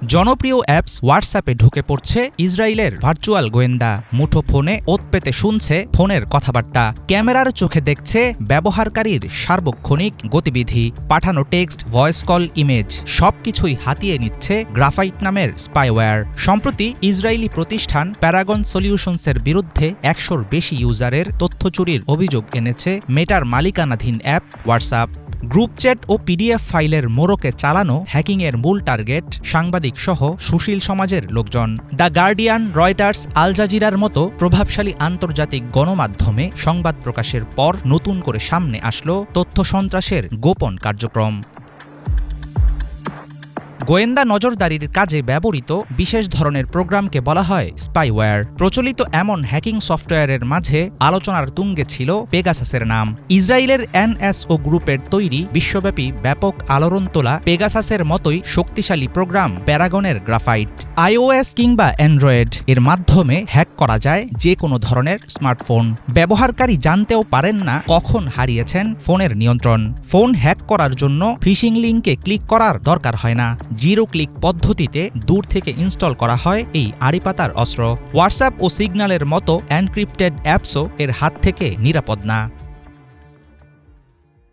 জনপ্রিয় অ্যাপস হোয়াটসঅ্যাপে ঢুকে পড়ছে ইসরায়েলের ভার্চুয়াল গোয়েন্দা। মুঠোফোনে ওত পেতে শুনছে ফোনের কথাবার্তা, ক্যামেরার চোখে দেখছে ব্যবহারকারীর সার্বক্ষণিক গতিবিধি, পাঠানো টেক্সট, ভয়েস কল, ইমেজ সবকিছুই হাতিয়ে নিচ্ছে গ্রাফাইট নামের স্পাইওয়্যার। সম্প্রতি ইসরায়েলি প্রতিষ্ঠান প্যারাগন সলিউশনসের বিরুদ্ধে ১০০-র বেশি ইউজারের তথ্য চুরির অভিযোগ এনেছে মেটার মালিকানাধীন অ্যাপ হোয়াটসঅ্যাপ। গ্রুপ চ্যাট ও পিডিএফ ফাইলের মোড়কে চালানো হ্যাকিংয়ের মূল টার্গেট সাংবাদিক সহ সুশীল সমাজের লোকজন। দ্য গার্ডিয়ান, রয়টার্স, আল জাজিরার মতো প্রভাবশালী আন্তর্জাতিক গণমাধ্যমে সংবাদ প্রকাশের পর নতুন করে সামনে আসলো তথ্য সন্ত্রাসের গোপন কার্যক্রম। গোয়েন্দা নজরদারির কাজে ব্যবহৃত বিশেষ ধরনের প্রোগ্রামকে বলা হয় স্পাইওয়্যার। প্রচলিত এমন হ্যাকিং সফটওয়্যারের মাঝে আলোচনার তুঙ্গে ছিল পেগাসাসের নাম। ইসরায়েলের এনএসও গ্রুপের তৈরি বিশ্বব্যাপী ব্যাপক আলোড়ন তোলা পেগাসাসের মতোই শক্তিশালী প্রোগ্রাম প্যারাগনের গ্রাফাইট। আইওএস কিংবা অ্যান্ড্রয়েড এর মাধ্যমে হ্যাক করা যায় যে কোনো ধরনের স্মার্টফোন। ব্যবহারকারী জানতেও পারেন না কখন হারিয়েছেন ফোনের নিয়ন্ত্রণ। ফোন হ্যাক করার জন্য ফিশিং লিঙ্কে ক্লিক করার দরকার হয় না। জিরো ক্লিক পদ্ধতিতে দূর থেকে ইনস্টল করা হয় এই আড়িপাতার অস্ত্র। হোয়াটসঅ্যাপ ও সিগন্যালের মতো এনক্রিপ্টেড অ্যাপসও এর হাত থেকে নিরাপদ না।